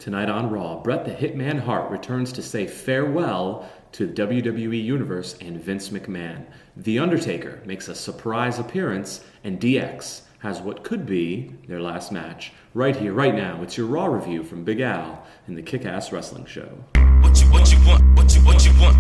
Tonight on Raw, Bret the Hitman Hart returns to say farewell to the WWE Universe and Vince McMahon. The Undertaker makes a surprise appearance, and DX has what could be their last match. Right here, right now, it's your Raw review from Big Al in the Kick-Ass Wrestling Show. What you want? What you want?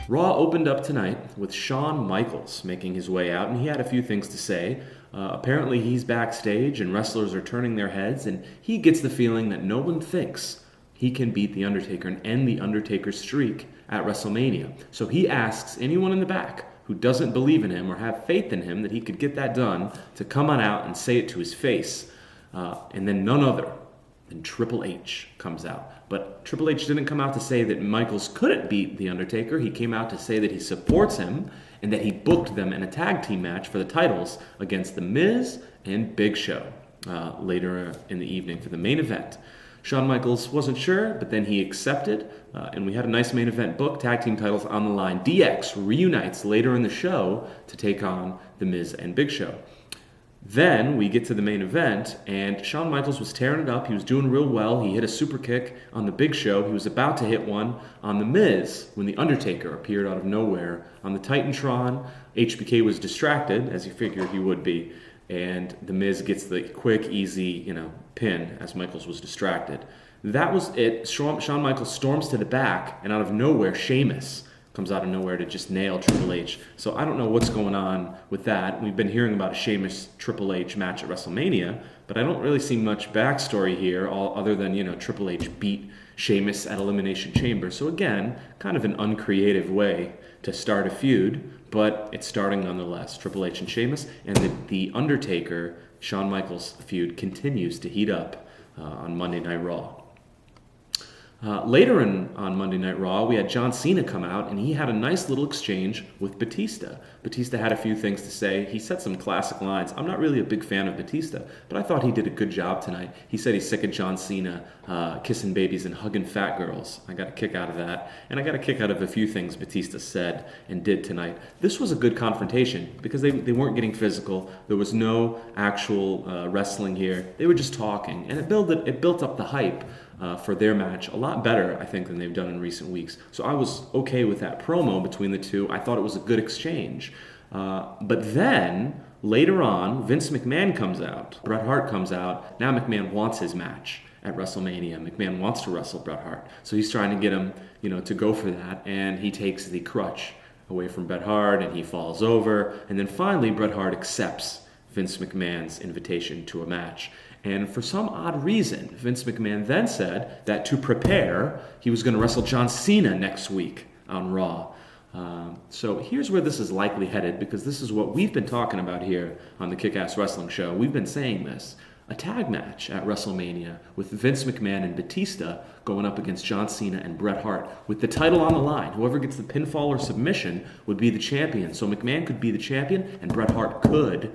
Raw opened up tonight with Shawn Michaels making his way out, and he had a few things to say. Apparently he's backstage and wrestlers are turning their heads, and he gets the feeling that no one thinks he can beat The Undertaker and end The Undertaker's streak at WrestleMania. So he asks anyone in the back who doesn't believe in him or have faith in him that he could get that done to come on out and say it to his face. And then none other than Triple H comes out. But Triple H didn't come out to say that Michaels couldn't beat The Undertaker. He came out to say that he supports him and that he booked them in a tag team match for the titles against The Miz and Big Show later in the evening for the main event. Shawn Michaels wasn't sure, but then he accepted, and we had a nice main event book, tag team titles on the line. DX reunites later in the show to take on The Miz and Big Show. Then we get to the main event, and Shawn Michaels was tearing it up. He was doing real well. He hit a super kick on the Big Show. He was about to hit one on The Miz when The Undertaker appeared out of nowhere on the Titantron. HBK was distracted, as you figured he would be, and The Miz gets the quick, easy, pin as Michaels was distracted. That was it. Shawn Michaels storms to the back, and out of nowhere, Sheamus comes out of nowhere to just nail Triple H. So I don't know what's going on with that. We've been hearing about a Sheamus Triple H match at WrestleMania, but I don't really see much backstory here, other than, Triple H beat Sheamus at Elimination Chamber. So again, kind of an uncreative way to start a feud, but it's starting nonetheless. Triple H and Sheamus, and the Undertaker, Shawn Michaels feud continues to heat up on Monday Night Raw. Later on Monday Night Raw, we had John Cena come out, and he had a nice little exchange with Batista. Batista had a few things to say. He said some classic lines. I'm not really a big fan of Batista, but I thought he did a good job tonight. He said he's sick of John Cena kissing babies and hugging fat girls. I got a kick out of that, and I got a kick out of a few things Batista said and did tonight. This was a good confrontation because they weren't getting physical. There was no actual wrestling here. They were just talking, and it built up the hype for their match a lot better, I think, than they've done in recent weeks. So I was okay with that promo between the two. I thought it was a good exchange. But then, later on, Vince McMahon comes out. Bret Hart comes out. Now McMahon wants his match at WrestleMania. McMahon wants to wrestle Bret Hart. So he's trying to get him, to go for that. And he takes the crutch away from Bret Hart, and he falls over. And then finally, Bret Hart accepts Vince McMahon's invitation to a match. And for some odd reason, Vince McMahon then said that to prepare, he was going to wrestle John Cena next week on Raw. So here's where this is likely headed, because this is what we've been talking about here on the Kick-Ass Wrestling Show. We've been saying this. A tag match at WrestleMania with Vince McMahon and Batista going up against John Cena and Bret Hart with the title on the line. Whoever gets the pinfall or submission would be the champion. So McMahon could be the champion, and Bret Hart could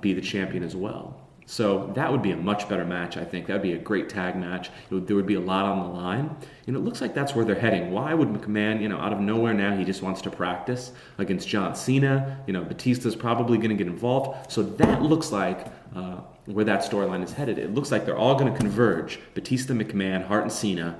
be the champion as well. So that would be a much better match, I think. That would be a great tag match. There would be a lot on the line. And it looks like that's where they're heading. Why would McMahon, out of nowhere now, he just wants to practice against John Cena? Batista's probably going to get involved. So that looks like where that storyline is headed. It looks like they're all going to converge. Batista, McMahon, Hart, and Cena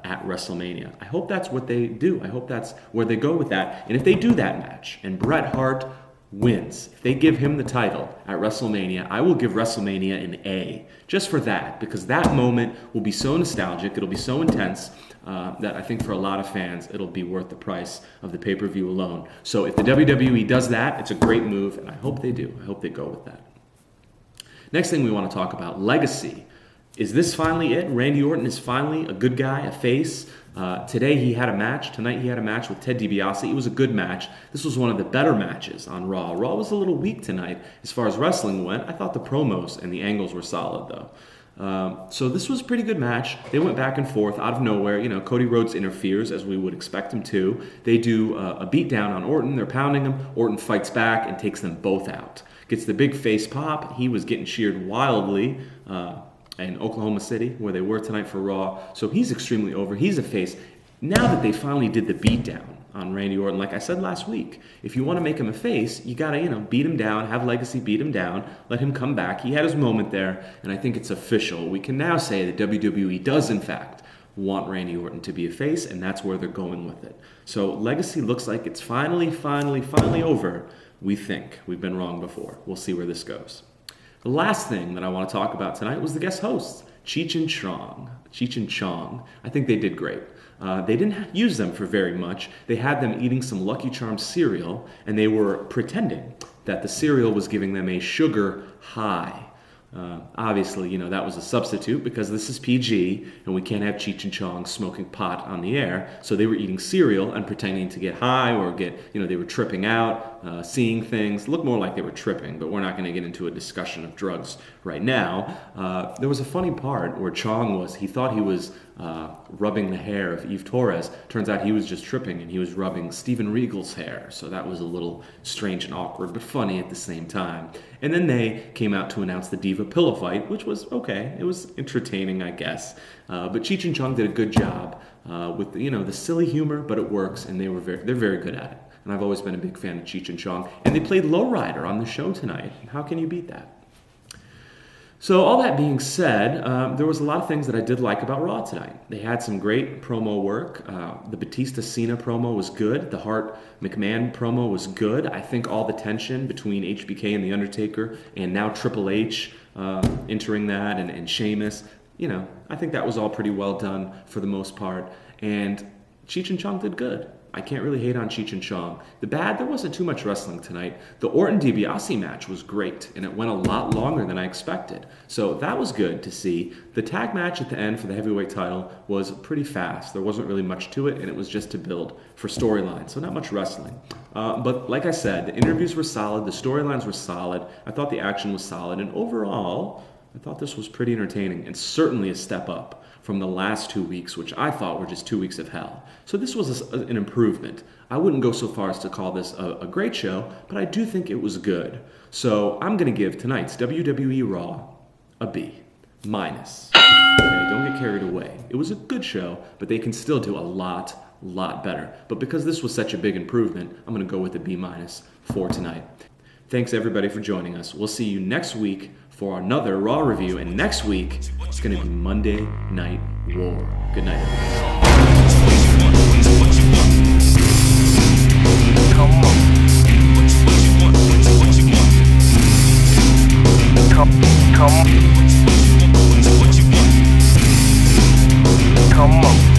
at WrestleMania. I hope that's what they do. I hope that's where they go with that. And if they do that match, and Bret Hart wins, if they give him the title at WrestleMania, I will give WrestleMania an A, just for that, because that moment will be so nostalgic, it'll be so intense, that I think for a lot of fans, it'll be worth the price of the pay-per-view alone. So if the WWE does that, it's a great move, and I hope they do. I hope they go with that. Next thing we want to talk about, legacy. Is this finally it? Randy Orton is finally a good guy, a face. Tonight he had a match with Ted DiBiase. It was a good match. This was one of the better matches on Raw. Raw was a little weak tonight as far as wrestling went. I thought the promos and the angles were solid, though. So this was a pretty good match. They went back and forth out of nowhere. Cody Rhodes interferes, as we would expect him to. They do a beatdown on Orton. They're pounding him. Orton fights back and takes them both out. Gets the big face pop. He was getting cheered wildly in Oklahoma City, where they were tonight for Raw. So he's extremely over. He's a face. Now that they finally did the beatdown on Randy Orton, like I said last week, if you want to make him a face, you got to, beat him down, have Legacy beat him down, let him come back. He had his moment there, and I think it's official. We can now say that WWE does, in fact, want Randy Orton to be a face, and that's where they're going with it. So Legacy looks like it's finally over. We think. We've been wrong before. We'll see where this goes. The last thing that I want to talk about tonight was the guest hosts, Cheech and Chong. I think they did great. They didn't use them for very much. They had them eating some Lucky Charms cereal, and they were pretending that the cereal was giving them a sugar high. Obviously, that was a substitute because this is PG, and we can't have Cheech and Chong smoking pot on the air. So they were eating cereal and pretending to get high or they were tripping out, seeing things. Looked more like they were tripping, but we're not going to get into a discussion of drugs right now. There was a funny part where he thought he was rubbing the hair of Eve Torres. Turns out he was just tripping, and he was rubbing Steven Regal's hair. So that was a little strange and awkward, but funny at the same time. And then they came out to announce the Diva pillow fight, which was okay. It was entertaining, I guess. But Cheech and Chong did a good job with the silly humor, but it works, and they're very good at it. And I've always been a big fan of Cheech and Chong. And they played Lowrider on the show tonight. How can you beat that? So all that being said, there was a lot of things that I did like about Raw tonight. They had some great promo work. The Batista Cena promo was good. The Hart McMahon promo was good. I think all the tension between HBK and The Undertaker, and now Triple H entering that, and Sheamus, I think that was all pretty well done for the most part. And Cheech and Chong did good. I can't really hate on Cheech and Chong. There wasn't too much wrestling tonight. The Orton DiBiase match was great, and it went a lot longer than I expected. So that was good to see. The tag match at the end for the heavyweight title was pretty fast. There wasn't really much to it, and it was just to build for storyline, so not much wrestling. But like I said, the interviews were solid, the storylines were solid. I thought the action was solid, and overall, I thought this was pretty entertaining, and certainly a step up from the last 2 weeks, which I thought were just 2 weeks of hell. So this was an improvement. I wouldn't go so far as to call this a great show, but I do think it was good. So I'm going to give tonight's WWE Raw a B-. Okay, don't get carried away. It was a good show, but they can still do a lot better. But because this was such a big improvement, I'm going to go with a B- for tonight. Thanks everybody for joining us. We'll see you next week for another Raw review, and next week it's going to be Monday Night War. Good night, everybody. Come on.